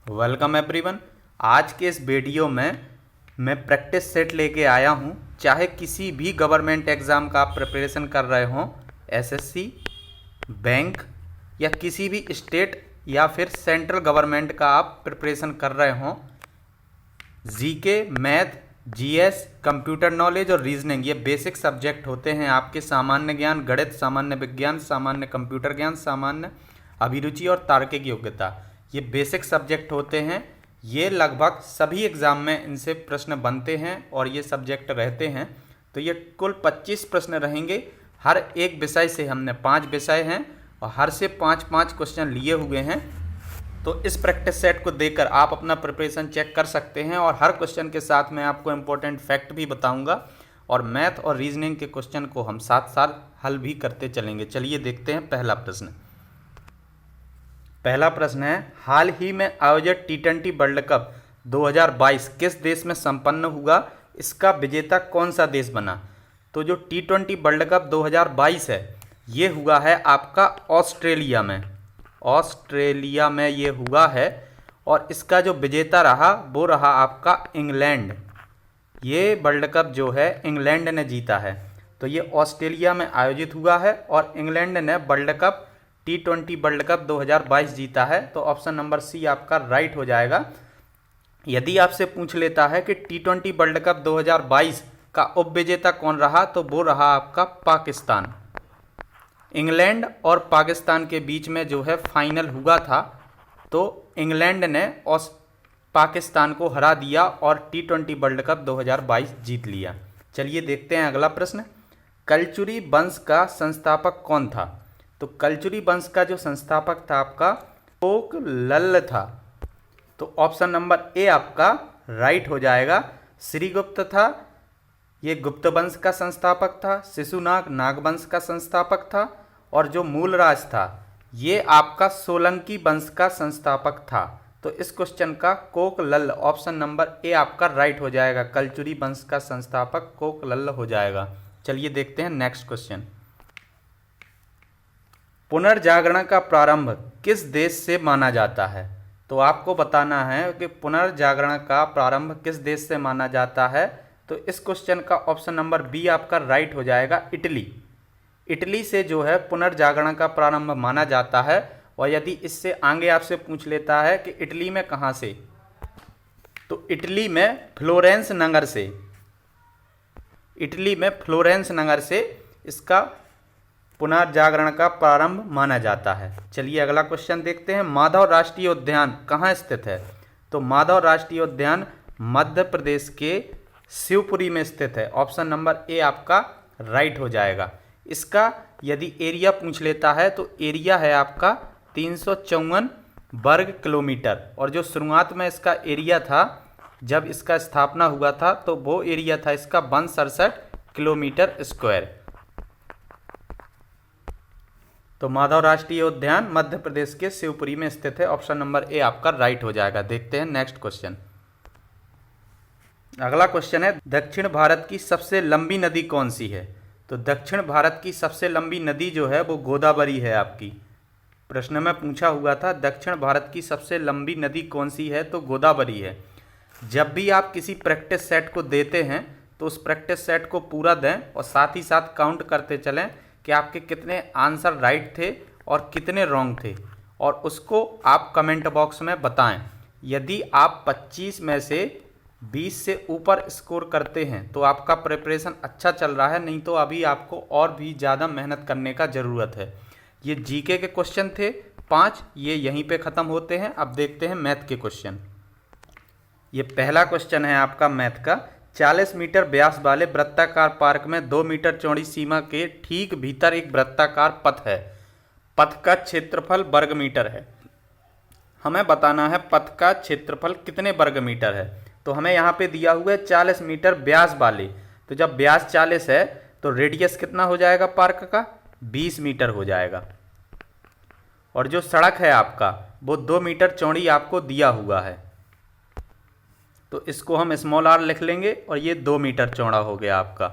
Welcome everyone. आज के इस वीडियो में मैं प्रैक्टिस सेट लेके आया हूँ। चाहे किसी भी गवर्नमेंट एग्ज़ाम का आप प्रिपरेशन कर रहे हों, एसएससी, बैंक या किसी भी स्टेट या फिर सेंट्रल गवर्नमेंट का आप प्रिपरेशन कर रहे हों, GK, math, GS, computer knowledge और रीजनिंग ये बेसिक सब्जेक्ट होते हैं आपके। सामान्य ज्ञान, गणित, सामान्य विज्ञान, सामान्य कंप्यूटर ज्ञान, सामान्य अभिरुचि और तार्किक योग्यता, ये बेसिक सब्जेक्ट होते हैं। ये लगभग सभी एग्ज़ाम में इनसे प्रश्न बनते हैं और ये सब्जेक्ट रहते हैं। तो ये कुल 25 प्रश्न रहेंगे। हर एक विषय से हमने 5 विषय हैं और हर से 5-5 क्वेश्चन लिए हुए हैं। तो इस प्रैक्टिस सेट को देखकर आप अपना प्रिपरेशन चेक कर सकते हैं और हर क्वेश्चन के साथ मैं आपको इम्पोर्टेंट फैक्ट भी बताऊंगा और मैथ और रीजनिंग के क्वेश्चन को हम साथ साथ हल भी करते चलेंगे। चलिए देखते हैं पहला प्रश्न है, हाल ही में आयोजित T20 वर्ल्ड कप 2022 किस देश में संपन्न हुआ? इसका विजेता कौन सा देश बना? तो जो T20 वर्ल्ड कप 2022 है ये हुआ है आपका ऑस्ट्रेलिया में ये हुआ है और इसका जो विजेता रहा वो रहा आपका इंग्लैंड। ये वर्ल्ड कप जो है इंग्लैंड ने जीता है। तो ये ऑस्ट्रेलिया में आयोजित हुआ है और इंग्लैंड ने world cup T20 world cup 2022 जीता है। तो ऑप्शन नंबर सी आपका राइट हो जाएगा। यदि आपसे पूछ लेता है कि T20 वर्ल्ड कप 2022 का उपविजेता कौन रहा, तो वो रहा आपका पाकिस्तान। इंग्लैंड और पाकिस्तान के बीच में जो है फाइनल हुआ था, तो इंग्लैंड ने पाकिस्तान को हरा दिया और T20 वर्ल्ड कप 2022 जीत लिया। चलिए देखते हैं अगला प्रश्न। कलचुरी वंश का संस्थापक कौन था? तो कलचुरी वंश का जो संस्थापक था आपका कोकलल्ल था। तो ऑप्शन नंबर ए आपका राइट हो जाएगा। श्रीगुप्त था, ये गुप्त वंश का संस्थापक था। शिशुनाग नागवंश का संस्थापक था और जो मूलराज था ये आपका सोलंकी वंश का संस्थापक था। तो इस क्वेश्चन का कोकलल्ल ऑप्शन नंबर ए आपका राइट हो जाएगा। कलचुरी वंश का संस्थापक कोकलल्ल हो जाएगा। चलिए देखते हैं नेक्स्ट क्वेश्चन। पुनर्जागरण का प्रारंभ किस देश से माना जाता है? तो आपको बताना है कि पुनर्जागरण का प्रारंभ किस देश से माना जाता है। तो इस क्वेश्चन का ऑप्शन नंबर बी आपका राइट हो जाएगा, इटली से जो है पुनर्जागरण का प्रारंभ माना जाता है। और यदि इससे आगे आपसे पूछ लेता है कि इटली में कहाँ से, तो इटली में फ्लोरेंस नगर से इसका पुनर्जागरण का प्रारंभ माना जाता है। चलिए अगला क्वेश्चन देखते हैं। माधव राष्ट्रीय उद्यान कहाँ स्थित है? तो माधव राष्ट्रीय उद्यान मध्य प्रदेश के शिवपुरी में स्थित है। ऑप्शन नंबर ए आपका राइट हो जाएगा। इसका यदि एरिया पूछ लेता है तो एरिया है आपका 354 वर्ग किलोमीटर और जो शुरुआत में इसका एरिया था जब इसका स्थापना हुआ था तो वो एरिया था इसका 167 किलोमीटर स्क्वायर। तो माधव राष्ट्रीय उद्यान मध्य प्रदेश के शिवपुरी में स्थित है। ऑप्शन नंबर ए आपका राइट हो जाएगा। देखते हैं नेक्स्ट क्वेश्चन। अगला क्वेश्चन है, दक्षिण भारत की सबसे लंबी नदी कौन सी है? तो दक्षिण भारत की सबसे लंबी नदी जो है वो गोदावरी है आपकी। प्रश्न में पूछा हुआ था दक्षिण भारत की सबसे लंबी नदी कौन सी है, तो गोदावरी है। जब भी आप किसी प्रैक्टिस सेट को देते हैं तो उस प्रैक्टिस सेट को पूरा दें और साथ ही साथ काउंट करते चलें कि आपके कितने आंसर राइट थे और कितने रॉन्ग थे, और उसको आप कमेंट बॉक्स में बताएं। यदि आप 25 में से 20 से ऊपर स्कोर करते हैं तो आपका प्रिपरेशन अच्छा चल रहा है, नहीं तो अभी आपको और भी ज़्यादा मेहनत करने का ज़रूरत है। ये जीके के क्वेश्चन थे 5, ये यहीं पे ख़त्म होते हैं। अब देखते हैं मैथ के क्वेश्चन। ये पहला क्वेश्चन है आपका मैथ का। 40 मीटर व्यास वाले वृत्ताकार पार्क में 2 मीटर चौड़ी सीमा के ठीक भीतर एक वृत्ताकार पथ है। पथ का क्षेत्रफल वर्ग मीटर है। हमें बताना है पथ का क्षेत्रफल कितने वर्ग मीटर है। तो हमें यहाँ पे दिया हुआ है 40 मीटर व्यास वाले। तो जब व्यास 40 है तो रेडियस कितना हो जाएगा पार्क का? 20 मीटर हो जाएगा। और जो सड़क है आपका वो 2 मीटर चौड़ी आपको दिया हुआ है, तो इसको हम स्मॉल आर लिख लेंगे और ये 2 मीटर चौड़ा हो गया आपका।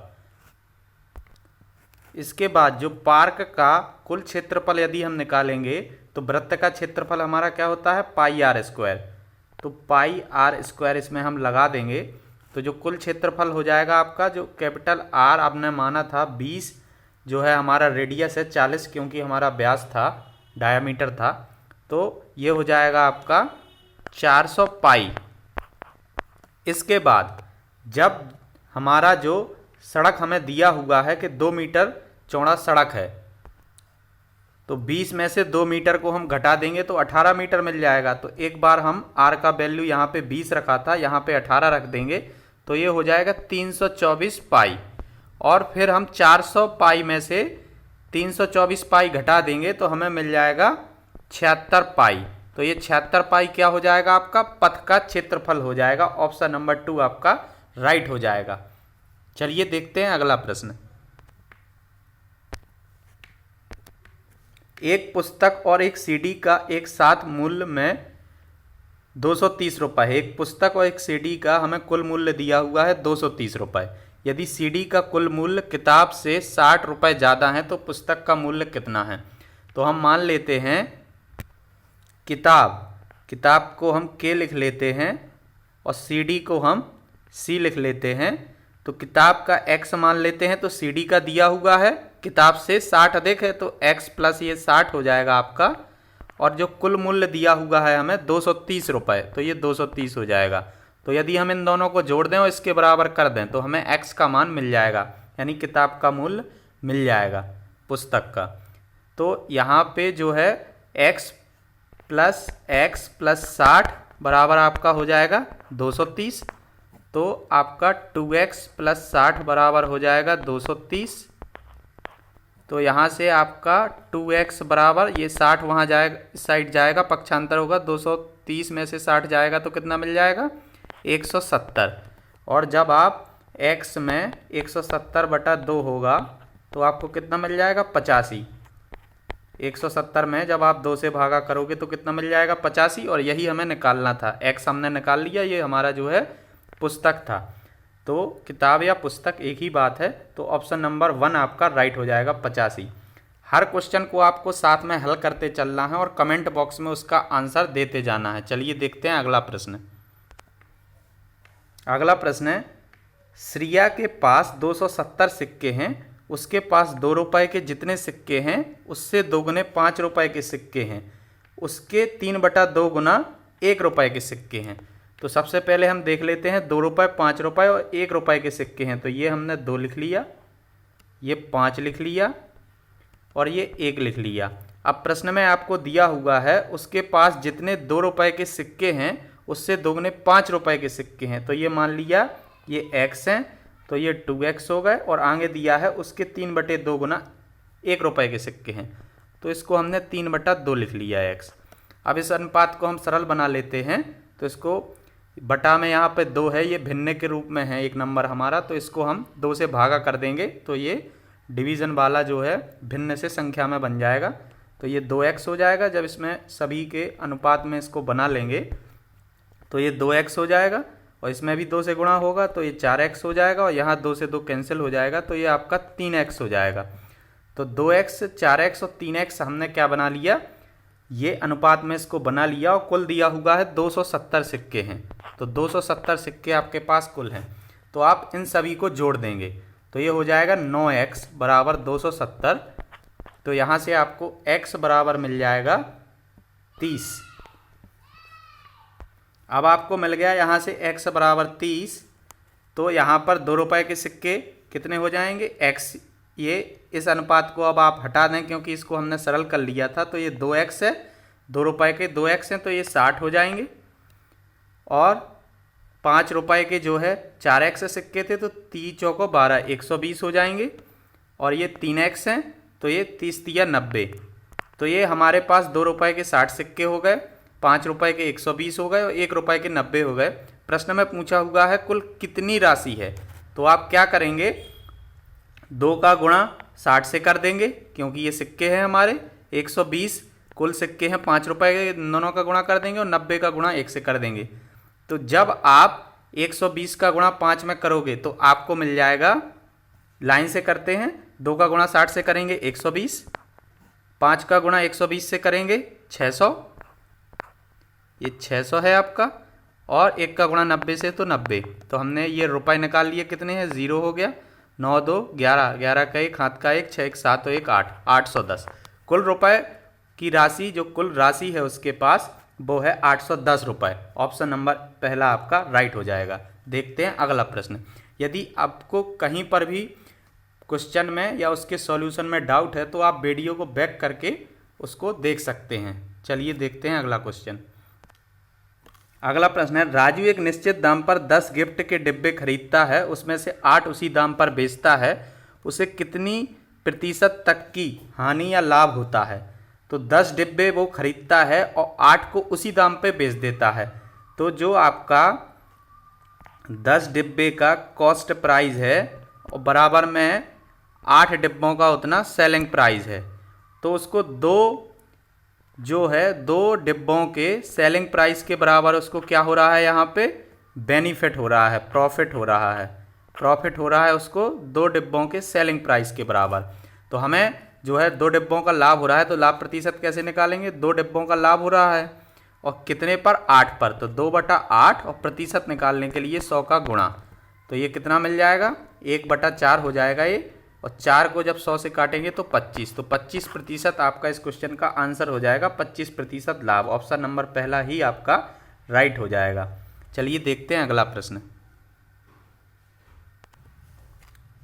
इसके बाद जो पार्क का कुल क्षेत्रफल यदि हम निकालेंगे तो वृत्त का क्षेत्रफल हमारा क्या होता है? पाई आर स्क्वायर। तो पाई आर स्क्वायर इसमें हम लगा देंगे, तो जो कुल क्षेत्रफल हो जाएगा आपका, जो कैपिटल आर आपने माना था 20, जो है हमारा रेडियस है 40 क्योंकि हमारा व्यास था, डायामीटर था, तो ये हो जाएगा आपका 400 पाई। इसके बाद जब हमारा जो सड़क हमें दिया हुआ है कि 2 मीटर चौड़ा सड़क है, तो 20 में से 2 मीटर को हम घटा देंगे तो 18 मीटर मिल जाएगा। तो एक बार हम आर का वैल्यू यहाँ पे 20 रखा था, यहाँ पे 18 रख देंगे, तो ये हो जाएगा 324 पाई। और फिर हम 400 पाई में से 324 पाई घटा देंगे तो हमें मिल जाएगा 76 पाई। तो ये 76 पाई क्या हो जाएगा, आपका पथ का क्षेत्रफल हो जाएगा। ऑप्शन नंबर 2 आपका राइट हो जाएगा। चलिए देखते हैं अगला प्रश्न। एक पुस्तक और एक सीडी का एक साथ मूल्य में 230 रुपये है। एक पुस्तक और एक सीडी का हमें कुल मूल्य दिया हुआ है 230 रुपये। यदि सीडी का कुल मूल्य किताब से 60 रुपये ज़्यादा है तो पुस्तक का मूल्य कितना है। तो हम मान लेते हैं किताब को हम के लिख लेते हैं और सीडी को हम सी लिख लेते हैं। तो किताब का x मान लेते हैं, तो सीडी का दिया हुआ है किताब से 60 अधिक है तो x प्लस ये 60 हो जाएगा आपका। और जो कुल मूल्य दिया हुआ है हमें 230 रुपये, तो ये 230 हो जाएगा। तो यदि हम इन दोनों को जोड़ दें और इसके बराबर कर दें तो हमें x का मान मिल जाएगा, यानी किताब का मूल्य मिल जाएगा पुस्तक का। तो यहाँ पे जो है x प्लस 60 बराबर आपका हो जाएगा 230। तो आपका 2x प्लस 60 बराबर हो जाएगा 230। तो यहाँ से आपका 2x बराबर ये 60 वहाँ जाएगा, इस साइड जाएगा, पक्षांतर होगा, 230 में से 60 जाएगा तो कितना मिल जाएगा 170। और जब आप x में 170/2 होगा तो आपको कितना मिल जाएगा 85। 170 में जब आप 2 से भागा करोगे तो कितना मिल जाएगा 85। और यही हमें निकालना था, x हमने निकाल लिया, ये हमारा जो है पुस्तक था। तो किताब या पुस्तक एक ही बात है। तो ऑप्शन नंबर 1 आपका राइट हो जाएगा 85। हर क्वेश्चन को आपको साथ में हल करते चलना है और कमेंट बॉक्स में उसका आंसर देते जाना है। चलिए देखते हैं अगला प्रश्न। अगला प्रश्न है, श्रिया के पास 270 सिक्के हैं, उसके पास 2 रुपए के जितने सिक्के हैं उससे दोगुने 5 रुपए के सिक्के हैं, उसके 3/2 गुना 1 रुपए के सिक्के हैं। तो सबसे पहले हम देख लेते हैं 2 रुपये, 5 रुपये और 1 रुपए के सिक्के हैं। तो ये हमने 2 लिख लिया, ये 5 लिख लिया और ये 1 लिख लिया। अब प्रश्न में आपको दिया हुआ है उसके पास जितने 2 रुपए के सिक्के हैं उससे दोगुने 5 रुपए के सिक्के हैं। तो ये मान लिया ये x हैं, तो ये 2x हो गए। और आगे दिया है उसके 3/2 गुना 1 रुपए के सिक्के हैं, तो इसको हमने 3/2 लिख लिया x। अब इस अनुपात को हम सरल बना लेते हैं। तो इसको बटा में यहाँ पे 2 है, ये भिन्न के रूप में है 1 नंबर हमारा, तो इसको हम 2 से भागा कर देंगे तो ये डिवीज़न वाला जो है भिन्न से संख्या में बन जाएगा। तो ये 2x हो जाएगा। जब इसमें सभी के अनुपात में इसको बना लेंगे तो ये 2x हो जाएगा और इसमें भी 2 से गुणा होगा तो ये 4x हो जाएगा और यहाँ 2 से 2 कैंसिल हो जाएगा तो ये आपका 3x हो जाएगा। तो 2x, 4x और 3x हमने क्या बना लिया, ये अनुपात में इसको बना लिया। और कुल दिया हुआ है 270 सिक्के हैं, तो 270 सिक्के आपके पास कुल हैं। तो आप इन सभी को जोड़ देंगे तो ये हो जाएगा 9x बराबर 270। तो यहाँ से आपको x बराबर मिल जाएगा 30। अब आपको मिल गया यहाँ से x बराबर 30। तो यहाँ पर 2 रुपए के सिक्के कितने हो जाएंगे x, ये इस अनुपात को अब आप हटा दें क्योंकि इसको हमने सरल कर लिया था। तो ये 2x है, 2 रुपए के 2x हैं तो ये 60 हो जाएंगे। और 5 रुपए के जो है 4x सिक्के थे तो 30 चौको 12, 120 हो जाएंगे। और ये 3x हैं तो ये 30 तिया 90। तो ये हमारे पास 2 रुपए के 60 सिक्के हो गए, 5 रुपए के 120 हो गए और 1 रुपए के 90 हो गए। प्रश्न में पूछा हुआ है कुल कितनी राशि है। तो आप क्या करेंगे, 2 का गुणा 60 से कर देंगे क्योंकि ये सिक्के हैं हमारे, 120 कुल सिक्के हैं 5 रुपए के, दोनों का गुणा कर देंगे और 90 का गुणा 1 से कर देंगे। तो जब आप 120 का गुणा 5 में करोगे तो आपको मिल जाएगा, लाइन से करते हैं, 2 का गुणा 60 से करेंगे 120, 5 का गुणा 120 से करेंगे 600, ये 600 है आपका। और 1 का गुणा 90 से तो 90। तो हमने ये रुपए निकाल लिए, कितने हैं, 0 हो गया, 9 2 11, 11 का 1, हाथ का 1, 6 1 7 1 8, 810। कुल रुपए की राशि, जो कुल राशि है उसके पास, वो है 810 रुपये। ऑप्शन नंबर पहला आपका राइट हो जाएगा। देखते हैं अगला प्रश्न। यदि आपको कहीं पर भी क्वेश्चन में या उसके सॉल्यूशन में डाउट है तो आप वीडियो को बैक करके उसको देख सकते हैं। चलिए देखते हैं अगला क्वेश्चन। अगला प्रश्न है, राजू एक निश्चित दाम पर 10 गिफ्ट के डिब्बे खरीदता है, उसमें से 8 उसी दाम पर बेचता है, उसे कितनी प्रतिशत तक की हानि या लाभ होता है? तो 10 डिब्बे वो खरीदता है और 8 को उसी दाम पे बेच देता है। तो जो आपका 10 डिब्बे का कॉस्ट प्राइस है और बराबर में 8 डिब्बों का उतना सेलिंग प्राइस है, तो उसको दो डिब्बों के सेलिंग प्राइस के बराबर उसको क्या हो रहा है, यहाँ पे बेनिफिट हो रहा है, प्रॉफिट हो रहा है, उसको 2 डिब्बों के सेलिंग प्राइस के बराबर। तो हमें जो है 2 डिब्बों का लाभ हो रहा है, तो लाभ प्रतिशत कैसे निकालेंगे? 2 डिब्बों का लाभ हो रहा है और कितने पर, 8 पर, तो 2/8, और प्रतिशत निकालने के लिए 100 का गुणा, तो ये कितना मिल जाएगा, 1/4 हो जाएगा ये, और 4 को जब 100 से काटेंगे तो 25, तो 25% आपका इस क्वेश्चन का आंसर हो जाएगा, 25% लाभ। ऑप्शन नंबर पहला ही आपका राइट हो जाएगा। चलिए देखते हैं अगला प्रश्न।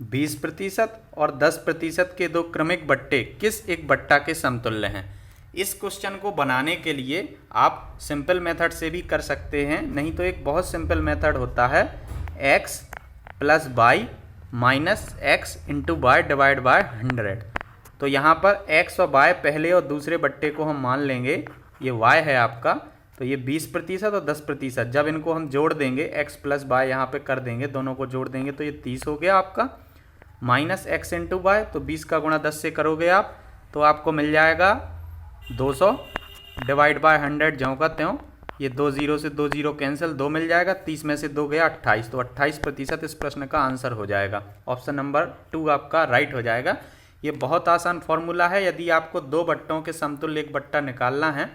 20% और 10% के 2 क्रमिक बट्टे किस एक बट्टा के समतुल्य हैं? इस क्वेश्चन को बनाने के लिए आप सिंपल मेथड से भी कर सकते हैं, नहीं तो एक बहुत सिंपल मेथड होता है, x + y - x × y divide by 100। तो यहाँ पर x और y पहले और दूसरे बट्टे को हम मान लेंगे, ये y है आपका, तो ये 20% और 10%, जब इनको हम जोड़ देंगे, x + y यहाँ पे कर देंगे, दोनों को जोड़ देंगे तो ये 30 हो गया आपका, -x × y, तो 20 का गुणा 10 से करोगे आप तो आपको मिल जाएगा 200 डिवाइड बाय 100, ज्यों का त्यों, ये 2 0 से 2 0 कैंसिल, 2 मिल जाएगा, 30 में से 2 गया 28, तो 28% इस प्रश्न का आंसर हो जाएगा। ऑप्शन नंबर 2 आपका राइट हो जाएगा। ये बहुत आसान फॉर्मूला है। यदि आपको 2 बट्टों के समतुल्य एक बट्टा निकालना है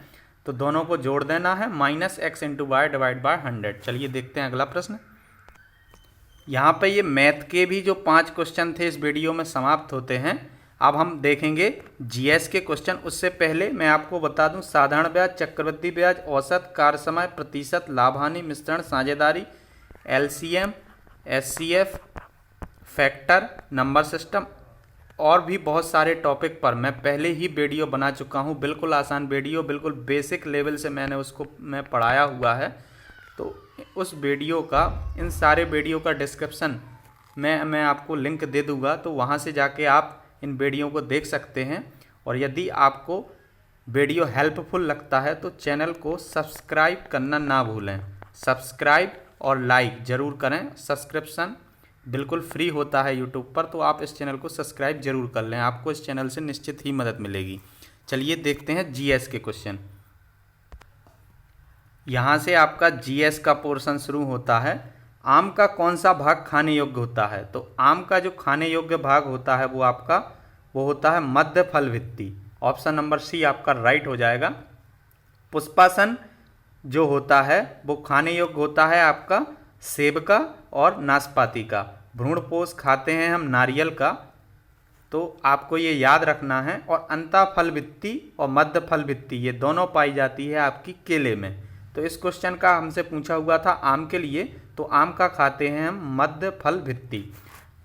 तो दोनों को जोड़ देना है, -x × y डिवाइड बाय 100। चलिए देखते हैं अगला प्रश्न। यहाँ पे ये मैथ के भी जो 5 क्वेश्चन थे इस वीडियो में समाप्त होते हैं। अब हम देखेंगे जीएस के क्वेश्चन। उससे पहले मैं आपको बता दूं, साधारण ब्याज, चक्रवृद्धि ब्याज, औसत, कार्य समय, प्रतिशत, लाभ हानि, मिश्रण, साझेदारी, LCM, HCF, factor, number system और भी बहुत सारे टॉपिक पर मैं पहले ही वीडियो बना चुका हूं। बिल्कुल आसान वीडियो, बिल्कुल बेसिक लेवल से मैंने उसको पढ़ाया हुआ है। तो उस वीडियो का, इन सारे वीडियो का डिस्क्रिप्शन में मैं आपको लिंक दे दूंगा, तो वहां से जाके आप इन वीडियो को देख सकते हैं। और यदि आपको वीडियो हेल्पफुल लगता है तो चैनल को सब्सक्राइब करना ना भूलें। सब्सक्राइब और लाइक ज़रूर करें। सब्सक्रिप्शन बिल्कुल फ्री होता है यूट्यूब पर, तो आप इस चैनल को सब्सक्राइब जरूर कर लें, आपको इस चैनल से निश्चित ही मदद मिलेगी। चलिए देखते हैं जीएस के क्वेश्चन। यहाँ से आपका जीएस का पोर्शन शुरू होता है। आम का कौन सा भाग खाने योग्य होता है? तो आम का जो खाने योग्य भाग होता है वो होता है मध्य फल भित्ति। ऑप्शन नंबर सी आपका राइट हो जाएगा। पुष्पासन जो होता है वो खाने योग्य होता है आपका सेब का और नाशपाती का। भ्रूणपोष खाते हैं हम नारियल का, तो आपको ये याद रखना है। और अंतःफल भित्ति और मध्य फल भित्ति ये दोनों पाई जाती है आपकी केले में। तो इस क्वेश्चन का हमसे पूछा हुआ था आम के लिए, तो आम का खाते हैं हम मध्य फल भित्ति।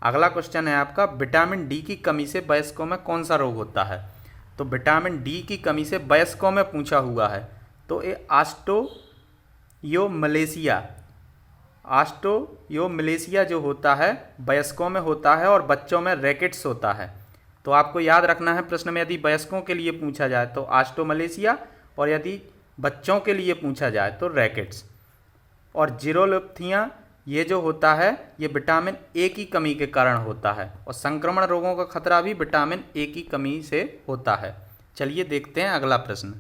अगला क्वेश्चन है आपका, विटामिन डी की कमी से वयस्कों में कौन सा रोग होता है? तो विटामिन डी की कमी से वयस्कों में पूछा हुआ है, तो ये ऑस्टियोमलेशिया जो होता है वयस्कों में होता है और बच्चों में रैकेट्स होता है। तो आपको याद रखना है, प्रश्न में यदि वयस्कों के लिए पूछा जाए तो ऑस्टियोमलेशिया, और यदि बच्चों के लिए पूछा जाए तो रैकेट्स। और जीरोलिप्थिया ये जो होता है ये विटामिन ए की कमी के कारण होता है, और संक्रमण रोगों का खतरा भी विटामिन ए की कमी से होता है। चलिए देखते हैं अगला प्रश्न।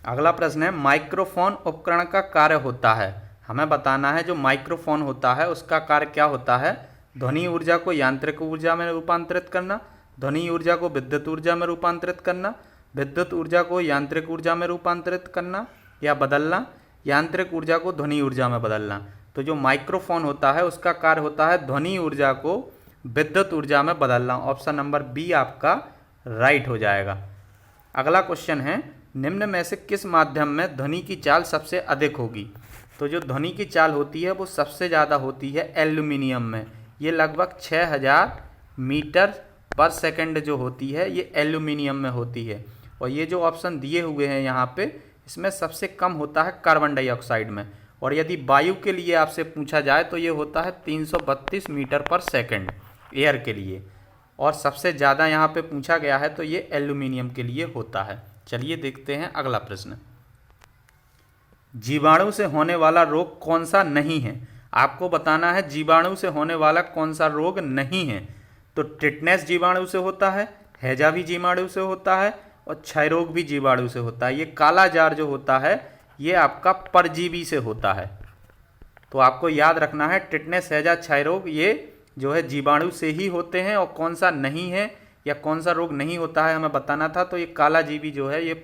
अगला प्रश्न है, माइक्रोफोन उपकरण का कार्य होता है। हमें बताना है जो माइक्रोफोन होता है उसका कार्य क्या होता है? ध्वनि ऊर्जा को यांत्रिक ऊर्जा में रूपांतरित करना, ध्वनि ऊर्जा को विद्युत ऊर्जा में रूपांतरित करना, विद्युत ऊर्जा को यांत्रिक ऊर्जा में रूपांतरित करना या बदलना, यांत्रिक ऊर्जा को ध्वनि ऊर्जा में बदलना। तो जो माइक्रोफोन होता है उसका कार्य होता है ध्वनि ऊर्जा को विद्युत ऊर्जा में बदलना। ऑप्शन नंबर बी आपका राइट हो जाएगा। अगला क्वेश्चन है, निम्न में से किस माध्यम में ध्वनि की चाल सबसे अधिक होगी? तो जो ध्वनि की चाल होती है वो सबसे ज़्यादा होती है एल्यूमिनियम में। ये लगभग 6000 मीटर पर सेकंड जो होती है ये एल्यूमिनियम में होती है। और ये जो ऑप्शन दिए हुए हैं यहाँ पे, इसमें सबसे कम होता है कार्बन डाइऑक्साइड में। और यदि वायु के लिए आपसे पूछा जाए तो ये होता है 332 मीटर पर सेकंड एयर के लिए। और सबसे ज़्यादा यहाँ पे पूछा गया है तो ये एल्यूमिनियम के लिए होता है। चलिए देखते हैं अगला प्रश्न। जीवाणु से होने वाला रोग कौन सा नहीं है? आपको बताना है जीवाणु से होने वाला कौन सा रोग नहीं है। तो टिटनेस जीवाणु से होता है, हैजा भी जीवाणु से होता है और क्षय रोग भी जीवाणु से होता है। ये काला जार जो होता है ये आपका परजीवी से होता है। तो आपको याद रखना है टिटनेस, हैजा, क्षय रोग ये जो है जीवाणु से ही होते हैं। और कौन सा नहीं है या कौन सा रोग नहीं होता है हमें बताना था। तो ये काला जीवी जो है, ये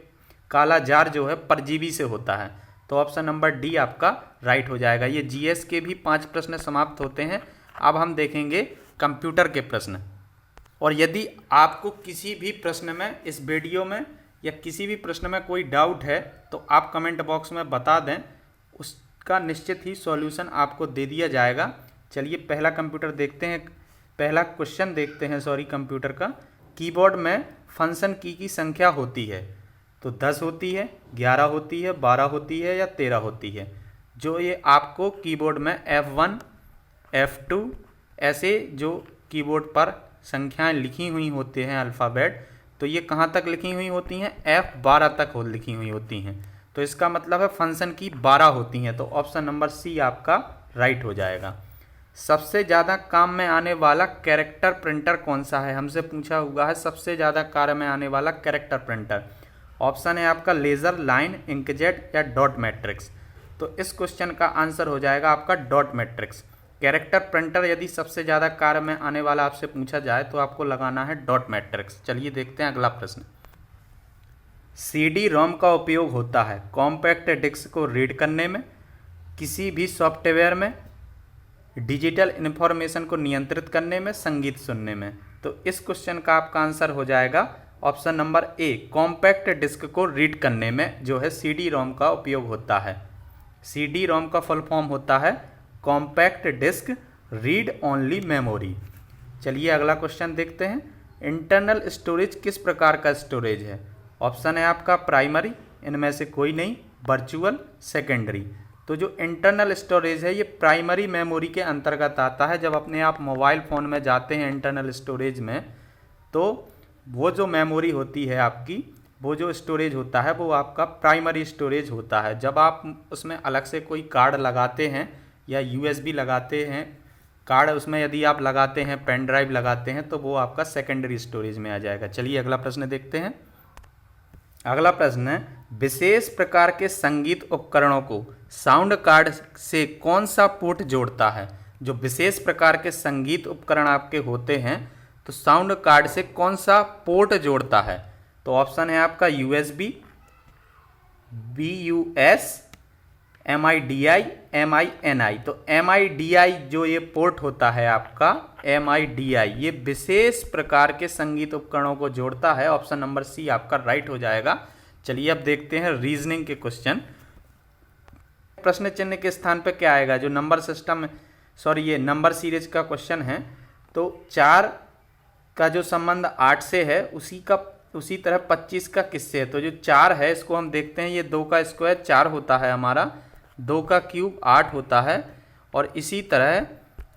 काला जार जो है परजीवी से होता है। तो ऑप्शन नंबर डी आपका राइट हो जाएगा। ये जीएस के भी 5 प्रश्न समाप्त होते हैं। अब हम देखेंगे कंप्यूटर के प्रश्न। और यदि आपको किसी भी प्रश्न में, इस वीडियो में या किसी भी प्रश्न में कोई डाउट है तो आप कमेंट बॉक्स में बता दें, उसका निश्चित ही सॉल्यूशन आपको दे दिया जाएगा। चलिए पहला कंप्यूटर देखते हैं, पहला क्वेश्चन देखते हैं कंप्यूटर का। कीबोर्ड में फंक्शन की संख्या होती है तो 10 होती है, 11 होती है, 12 होती है या 13 होती है। जो ये आपको कीबोर्ड में F1, F2 ऐसे जो कीबोर्ड पर संख्याएं लिखी हुई होती हैं अल्फ़ाबेट, तो ये कहाँ तक लिखी हुई होती हैं? F12 तक लिखी हुई होती हैं। तो इसका मतलब है फंक्शन की 12 होती हैं। तो ऑप्शन नंबर सी आपका राइट हो जाएगा। सबसे ज़्यादा काम में आने वाला कैरेक्टर प्रिंटर कौन सा है? हमसे पूछा हुआ है सबसे ज़्यादा कार्य में आने वाला कैरेक्टर प्रिंटर। ऑप्शन है आपका लेज़र, लाइन, इंकजेट या डॉट मैट्रिक्स। तो इस क्वेश्चन का आंसर हो जाएगा आपका डॉट मैट्रिक्स। कैरेक्टर प्रिंटर यदि सबसे ज़्यादा कार्य में आने वाला आपसे पूछा जाए तो आपको लगाना है डॉट मैट्रिक्स। चलिए देखते हैं अगला प्रश्न। CD रोम का उपयोग होता है कॉम्पैक्ट डिस्क को रीड करने में, किसी भी सॉफ्टवेयर में, डिजिटल इन्फॉर्मेशन को नियंत्रित करने में, संगीत सुनने में। तो इस क्वेश्चन का आपका आंसर हो जाएगा option number A, compact disc को रीड करने में जो है CD रोम का उपयोग होता है। CD रोम का फुल फॉर्म होता है compact disc read only memory. चलिए अगला क्वेश्चन देखते हैं। इंटरनल स्टोरेज किस प्रकार का स्टोरेज है? ऑप्शन है आपका प्राइमरी, इनमें से कोई नहीं, वर्चुअल, सेकेंडरी। तो जो इंटरनल स्टोरेज है ये प्राइमरी मेमोरी के अंतर्गत आता है। जब अपने आप मोबाइल फ़ोन में जाते हैं इंटरनल स्टोरेज में, तो वो जो मेमोरी होती है आपकी, वो जो स्टोरेज होता है वो आपका प्राइमरी स्टोरेज होता है। जब आप उसमें अलग से कोई कार्ड लगाते हैं या USB लगाते हैं कार्ड, उसमें यदि आप लगाते हैं पेन ड्राइव लगाते हैं तो वो आपका सेकेंडरी स्टोरेज में आ जाएगा। चलिए अगला प्रश्न देखते हैं। अगला प्रश्न है, विशेष प्रकार के संगीत उपकरणों को साउंड कार्ड से कौन सा पोर्ट जोड़ता है? जो विशेष प्रकार के संगीत उपकरण आपके होते हैं तो साउंड कार्ड से कौन सा पोर्ट जोड़ता है? तो ऑप्शन है आपका USB, BUS, MIDI, MINI। तो MIDI जो ये पोर्ट होता है आपका MIDI, ये विशेष प्रकार के संगीत उपकरणों को जोड़ता है। ऑप्शन नंबर सी आपका राइट हो जाएगा। चलिए अब देखते हैं रीजनिंग के क्वेश्चन। प्रश्न चिन्ह के स्थान पे क्या आएगा? जो नंबर सिस्टम, ये नंबर सीरीज का क्वेश्चन है। तो 4 का जो संबंध 8 से है उसी तरह 25 का किससे है? तो जो 4 है इसको हम देखते हैं, ये 2 का स्क्वायर 4 होता है हमारा, 2 का क्यूब 8 होता है। और इसी तरह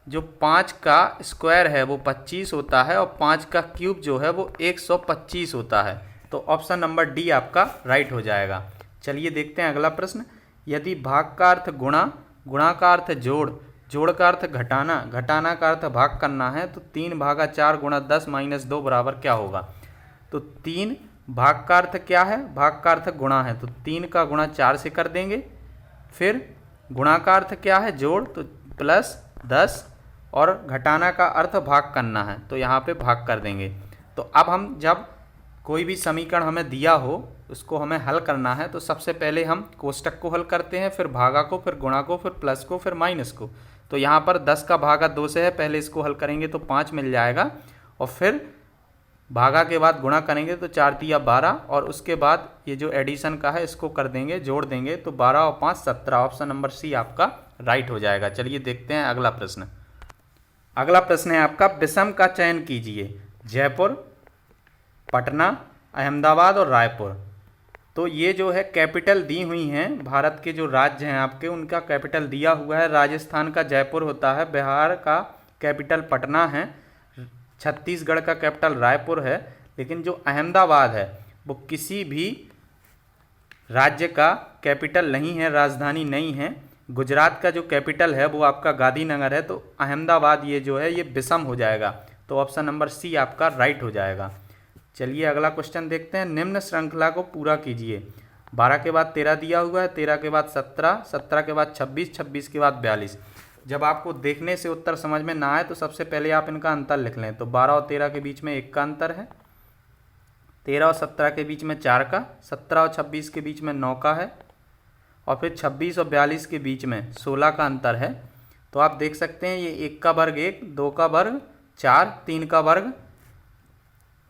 जो 5 का स्क्वायर है वो 25 होता है और 5 का क्यूब जो है वो 125 होता है। तो ऑप्शन नंबर डी आपका राइट हो जाएगा। चलिए देखते हैं अगला प्रश्न। यदि भाग का अर्थ गुणा, गुणा का अर्थ जोड़, जोड़ का अर्थ घटाना, घटाना का अर्थ भाग करना है, तो 3/4 गुणा 10 - 2 बराबर क्या होगा? तो 3 भाग का अर्थ क्या है? भाग का अर्थ गुणा है, तो 3 का गुणा 4 से कर देंगे। फिर गुणा का अर्थ क्या है? जोड़, तो +10, और घटाना का अर्थ भाग करना है तो यहाँ पे भाग कर देंगे। तो अब हम जब कोई भी समीकरण हमें दिया हो उसको हमें हल करना है। तो सबसे पहले हम कोष्टक को हल करते हैं, फिर भागा को, फिर गुणा को, फिर प्लस को, फिर माइनस को। तो यहाँ पर 10 का भागा 2 से है, पहले इसको हल करेंगे तो 5 मिल जाएगा, और फिर भागा के बाद गुणा करेंगे तो 4 तिया 12, और उसके बाद ये जो एडिशन का है इसको कर देंगे, जोड़ देंगे, तो 12 और 5 17। ऑप्शन नंबर सी आपका राइट हो जाएगा। चलिए देखते हैं अगला प्रश्न। अगला प्रश्न है आपका, विषम का चयन कीजिए। जयपुर, पटना, अहमदाबाद और रायपुर। तो ये जो है कैपिटल दी हुई हैं, भारत के जो राज्य हैं आपके, उनका कैपिटल दिया हुआ है। राजस्थान का जयपुर होता है, बिहार का कैपिटल पटना है, छत्तीसगढ़ का कैपिटल रायपुर है, लेकिन जो अहमदाबाद है वो किसी भी राज्य का कैपिटल नहीं है, राजधानी नहीं है। गुजरात का जो कैपिटल है वो आपका गांधीनगर है। तो अहमदाबाद ये जो है ये विषम हो जाएगा। तो ऑप्शन नंबर सी आपका राइट हो जाएगा। चलिए अगला क्वेश्चन देखते हैं। निम्न श्रृंखला को पूरा कीजिए। 12 के बाद 13 दिया हुआ है, 13 के बाद 17, 17 के बाद 26, 26 के बाद 42। जब आपको देखने से उत्तर समझ में ना आए तो सबसे पहले आप इनका अंतर लिख लें। तो 12 और 13 के बीच में 1 का अंतर है, 13 और 17 के बीच में 4 का, 17 और 26 के बीच में 9 का है, और फिर 26 और 42 के बीच में 16 का अंतर है। तो आप देख सकते हैं ये 1 का वर्ग 1, 2 का वर्ग 4, 3 का वर्ग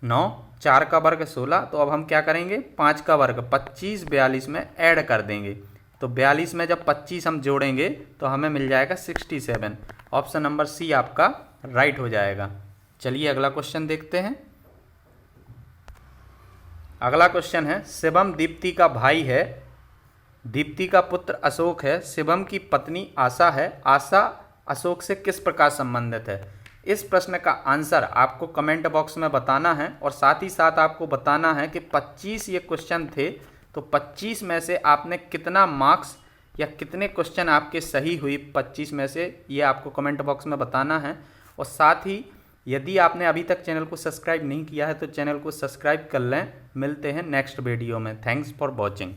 9, 4 का वर्ग 16। तो अब हम क्या करेंगे, 5 का वर्ग 25 42 में ऐड कर देंगे। तो 42 में जब 25 हम जोड़ेंगे तो हमें मिल जाएगा 67। ऑप्शन नंबर सी आपका राइट हो जाएगा। चलिए अगला क्वेश्चन देखते हैं। अगला क्वेश्चन है, शिवम दीप्ति का भाई है, दीप्ति का पुत्र अशोक है, शिवम की पत्नी आशा है, आशा अशोक से किस प्रकार संबंधित है। इस प्रश्न का आंसर आपको कमेंट बॉक्स में बताना है, और साथ ही साथ आपको बताना है कि 25 ये क्वेश्चन थे, तो 25 में से आपने कितना मार्क्स या कितने क्वेश्चन आपके सही हुई 25 में से, ये आपको कमेंट बॉक्स में बताना है। और साथ ही यदि आपने अभी तक चैनल को सब्सक्राइब नहीं किया है तो चैनल को सब्सक्राइब कर लें। मिलते हैं नेक्स्ट वीडियो में। Thanks for watching.